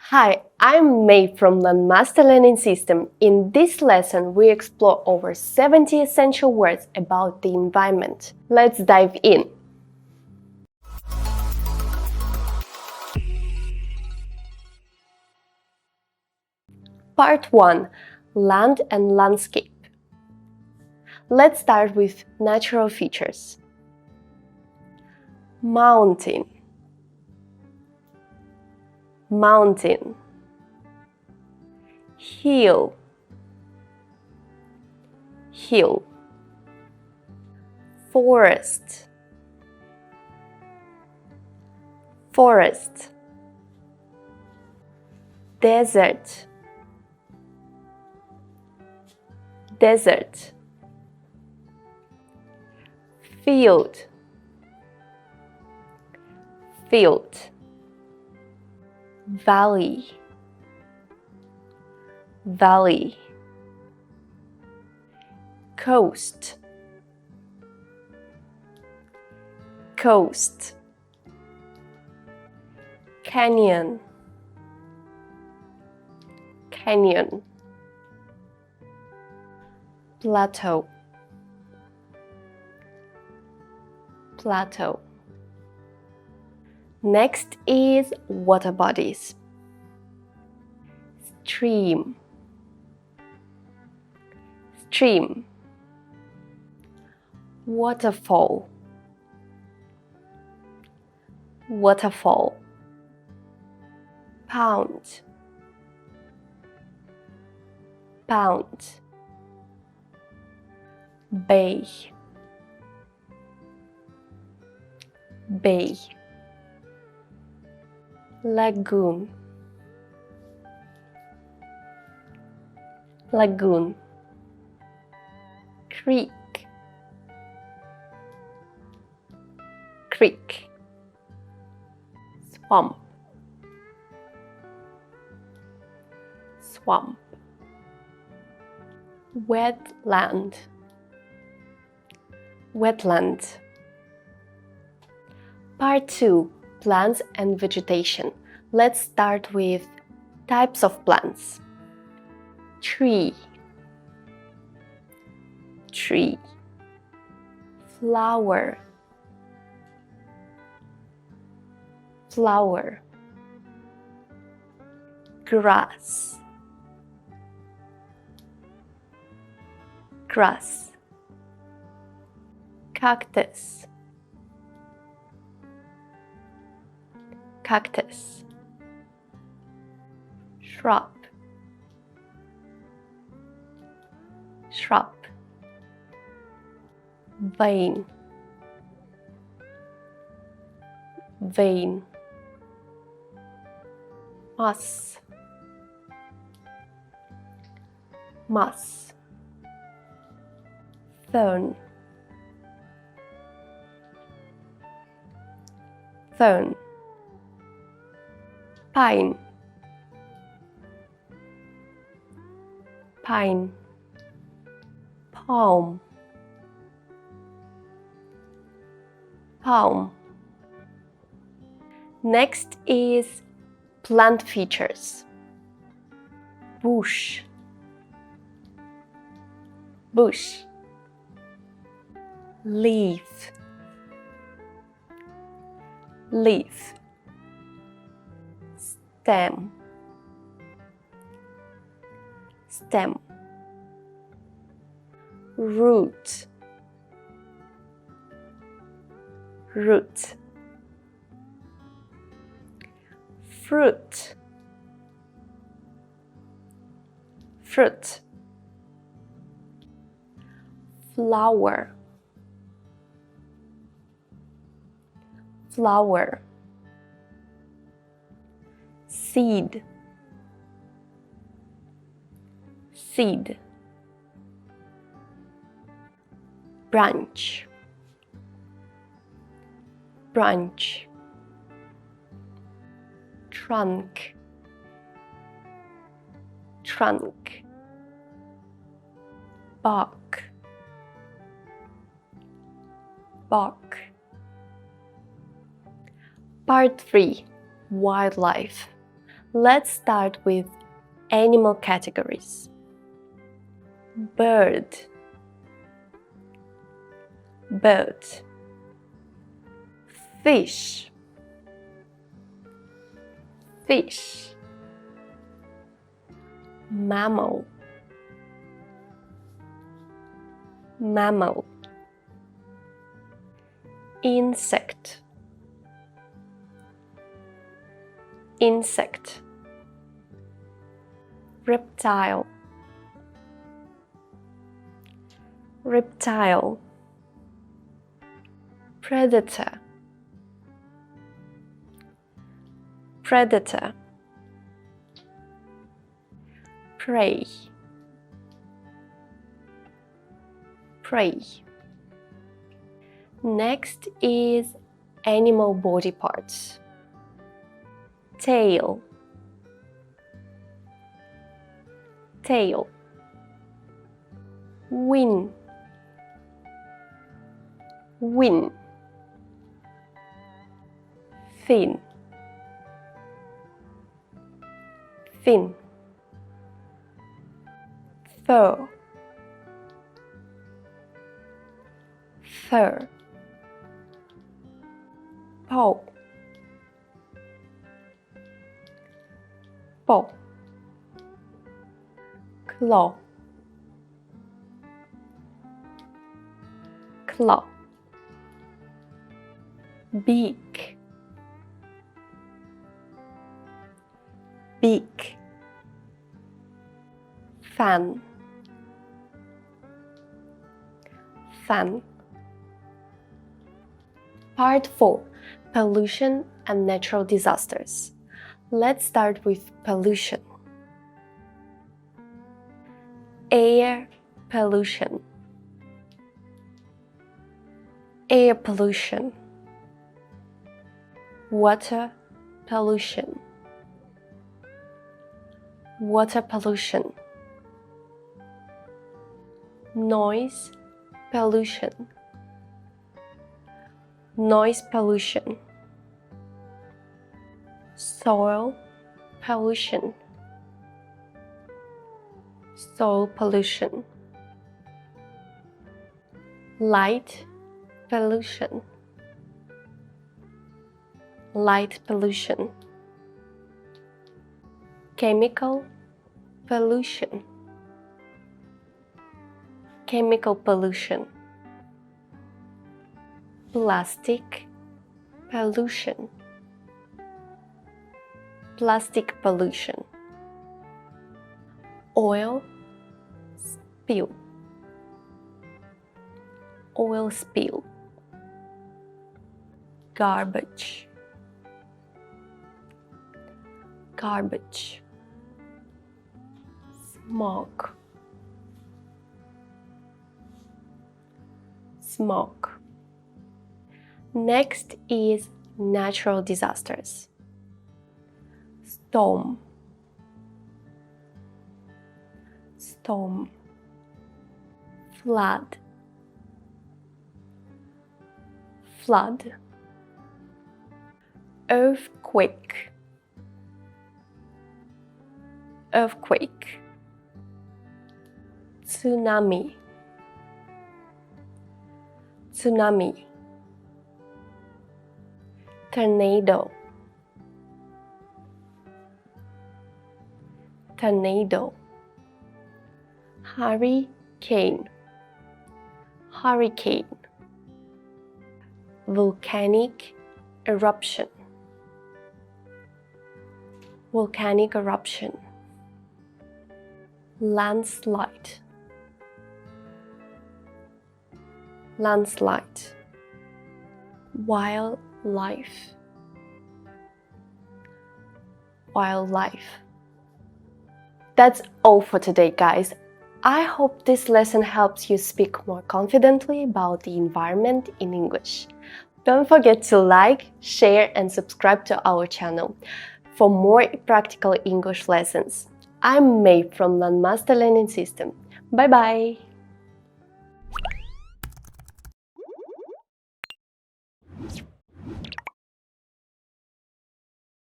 Hi, I'm May from Langmaster Learning System. In this lesson, we explore over 70 essential words about the environment. Let's dive in. Part 1. Land and landscape. Let's start with natural features. Mountain. Mountain. Hill. Hill. Forest. Forest. Desert. Desert. Field. Field. Valley. Valley. Coast. Coast. Canyon. Canyon. Plateau. Plateau. Next is water bodies. Stream. Stream. Waterfall. Waterfall. Pound. Pound. Bay. Bay. Lagoon. Lagoon. Creek. Creek. Swamp. Swamp. Wetland. Wetland. Part 2. Plants and vegetation. Let's start with types of plants. Tree. Tree. Flower. Flower. Grass. Grass. Cactus. Cactus. Shrub. Shrub. Vine. Vine. Moss. Moss. Fern. Fern. Pine. Pine. Palm. Palm. Next is plant features. Bush. Bush. Leaf. Leaf. Stem. Stem. Root. Root. Fruit. Fruit. Flower. Flower. Seed. Seed. Branch. Branch. Trunk. Trunk. Bark. Bark. Part 3. Wildlife. Let's start with animal categories. Bird, bird. Fish, fish. Mammal, mammal. Insect, insect. Reptile, reptile. Predator, predator. Prey, prey. Next is animal body parts. Tail, tail. Wing, wing. Fin, fin. Fur, fur. Paw, paw. Claw, claw. Beak, beak. Fan, fan. Part 4. Pollution and natural disasters. Let's start with pollution. Air pollution, air pollution. Water pollution, water pollution. Noise pollution, noise pollution. Soil pollution, soil pollution. Light pollution, light pollution. Chemical pollution, chemical pollution. Plastic pollution, plastic pollution. Oil spill, oil spill. Garbage, garbage. Smoke, smoke. Next is natural disasters. Storm, storm. Flood, flood. Earthquake, earthquake. Tsunami, tsunami. Tornado, tornado. Hurricane, hurricane. Volcanic eruption, volcanic eruption. Landslide, landslide. Wildlife, wildlife. That's all for today, guys. I hope this lesson helps you speak more confidently about the environment in English. Don't forget to like, share, and subscribe to our channel for more practical English lessons. I'm May from Langmaster Learning System. Bye bye!